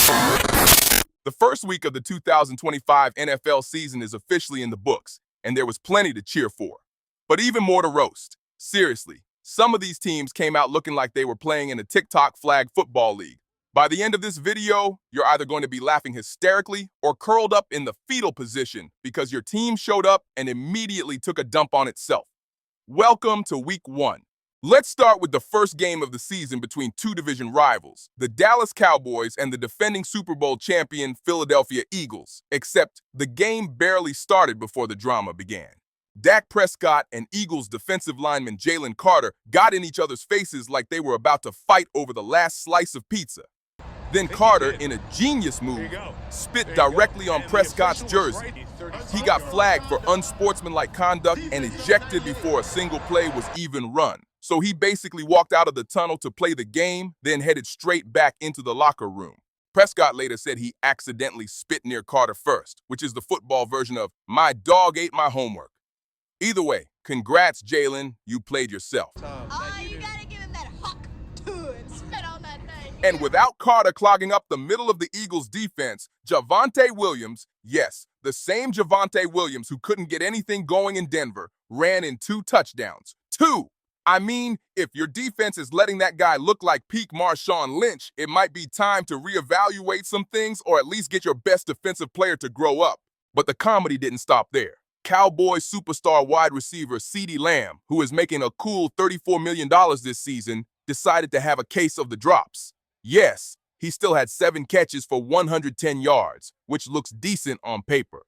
The first week of the 2025 NFL season is officially in the books, and there was plenty to cheer for. But even more to roast. Seriously, some of these teams came out looking like they were playing in a TikTok flag football league. By the end of this video, you're either going to be laughing hysterically or curled up in the fetal position because your team showed up and immediately took a dump on itself. Welcome to Week 1. Let's start with the first game of the season between two division rivals, the Dallas Cowboys and the defending Super Bowl champion Philadelphia Eagles, except the game barely started before the drama began. Dak Prescott and Eagles defensive lineman Jalen Carter got in each other's faces like they were about to fight over the last slice of pizza. Then Carter, in a genius move, spit directly on Prescott's jersey. He got flagged for unsportsmanlike conduct and ejected before a single play was even run. So he basically walked out of the tunnel to play the game, then headed straight back into the locker room. Prescott later said he accidentally spit near Carter first, which is the football version of, "My dog ate my homework." Either way, congrats, Jalen, you played yourself. You gotta give him that huck too and spit on that thing. And without Carter clogging up the middle of the Eagles' defense, Javonte Williams, yes, the same Javonte Williams who couldn't get anything going in Denver, ran in 2 touchdowns. 2! I mean, if your defense is letting that guy look like peak Marshawn Lynch, it might be time to reevaluate some things or at least get your best defensive player to grow up. But the comedy didn't stop there. Cowboys superstar wide receiver CeeDee Lamb, who is making a cool $34 million this season, decided to have a case of the drops. Yes, he still had 7 catches for 110 yards, which looks decent on paper.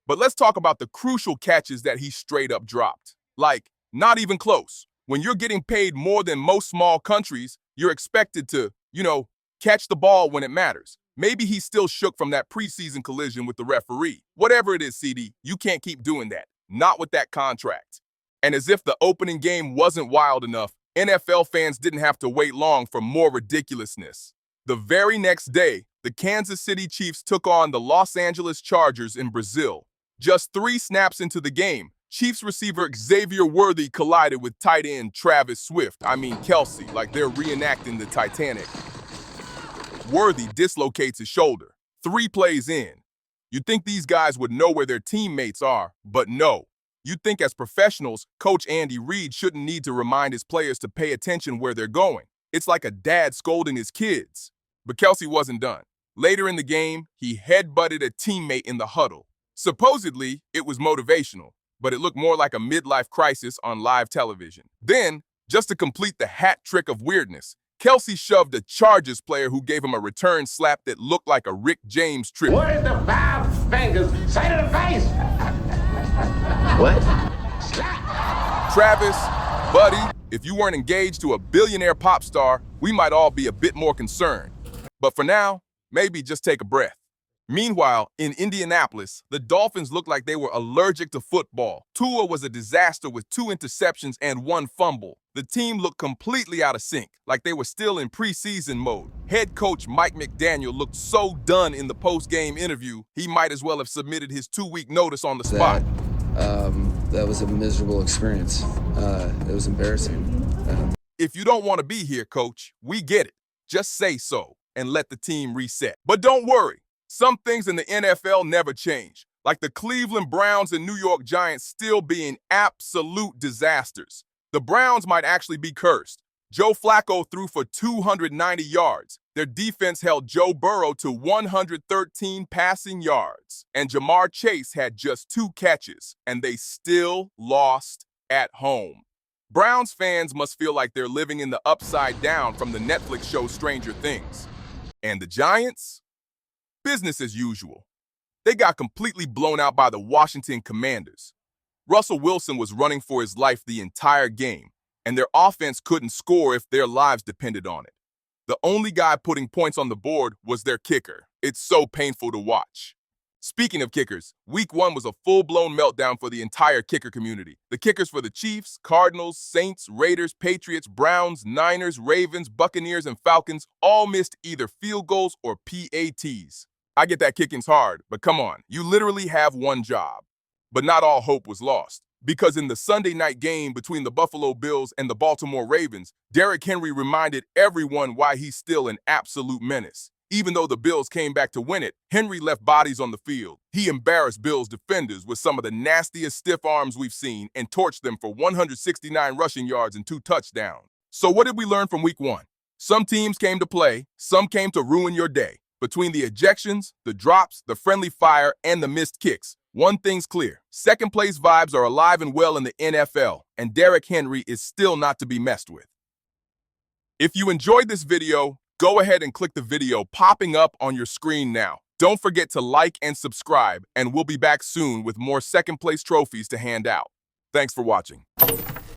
But let's talk about the crucial catches that he straight up dropped. Like, not even close. When you're getting paid more than most small countries, you're expected to, catch the ball when it matters. Maybe he's still shook from that preseason collision with the referee. Whatever it is, CD, you can't keep doing that. Not with that contract. And as if the opening game wasn't wild enough, NFL fans didn't have to wait long for more ridiculousness. The very next day, the Kansas City Chiefs took on the Los Angeles Chargers in Brazil. Just 3 snaps into the game, Chiefs receiver Xavier Worthy collided with tight end Travis Kelsey, like they're reenacting the Titanic. Worthy dislocates his shoulder. 3 plays in. You'd think these guys would know where their teammates are, but no. You'd think as professionals, Coach Andy Reid shouldn't need to remind his players to pay attention where they're going. It's like a dad scolding his kids. But Kelsey wasn't done. Later in the game, he headbutted a teammate in the huddle. Supposedly, it was motivational, but it looked more like a midlife crisis on live television. Then, just to complete the hat trick of weirdness, Kelsey shoved a Chargers player who gave him a return slap that looked like a Rick James tribute. Where's the 5 fingers? Say to the face! What? Slap! Travis, buddy, if you weren't engaged to a billionaire pop star, we might all be a bit more concerned. But for now, maybe just take a breath. Meanwhile, in Indianapolis, the Dolphins looked like they were allergic to football. Tua was a disaster with 2 interceptions and 1 fumble. The team looked completely out of sync, like they were still in preseason mode. Head coach Mike McDaniel looked so done in the post-game interview, he might as well have submitted his 2-week notice on the spot. That was a miserable experience. It was embarrassing. If you don't want to be here, coach, we get it. Just say so and let the team reset. But don't worry. Some things in the NFL never change, like the Cleveland Browns and New York Giants still being absolute disasters. The Browns might actually be cursed. Joe Flacco threw for 290 yards. Their defense held Joe Burrow to 113 passing yards. And Jamar Chase had just 2 catches, and they still lost at home. Browns fans must feel like they're living in the upside down from the Netflix show Stranger Things. And the Giants? Business as usual. They got completely blown out by the Washington Commanders. Russell Wilson was running for his life the entire game, and their offense couldn't score if their lives depended on it. The only guy putting points on the board was their kicker. It's so painful to watch. Speaking of kickers, Week 1 was a full-blown meltdown for the entire kicker community. The kickers for the Chiefs, Cardinals, Saints, Raiders, Patriots, Browns, Niners, Ravens, Buccaneers, and Falcons all missed either field goals or PATs. I get that kicking's hard, but come on, you literally have one job. But not all hope was lost, because in the Sunday night game between the Buffalo Bills and the Baltimore Ravens, Derrick Henry reminded everyone why he's still an absolute menace. Even though the Bills came back to win it, Henry left bodies on the field. He embarrassed Bills defenders with some of the nastiest stiff arms we've seen and torched them for 169 rushing yards and 2 touchdowns. So what did we learn from week 1? Some teams came to play, some came to ruin your day. Between the ejections, the drops, the friendly fire, and the missed kicks, one thing's clear. Second place vibes are alive and well in the NFL, and Derrick Henry is still not to be messed with. If you enjoyed this video, go ahead and click the video popping up on your screen now. Don't forget to like and subscribe, and we'll be back soon with more second place trophies to hand out. Thanks for watching.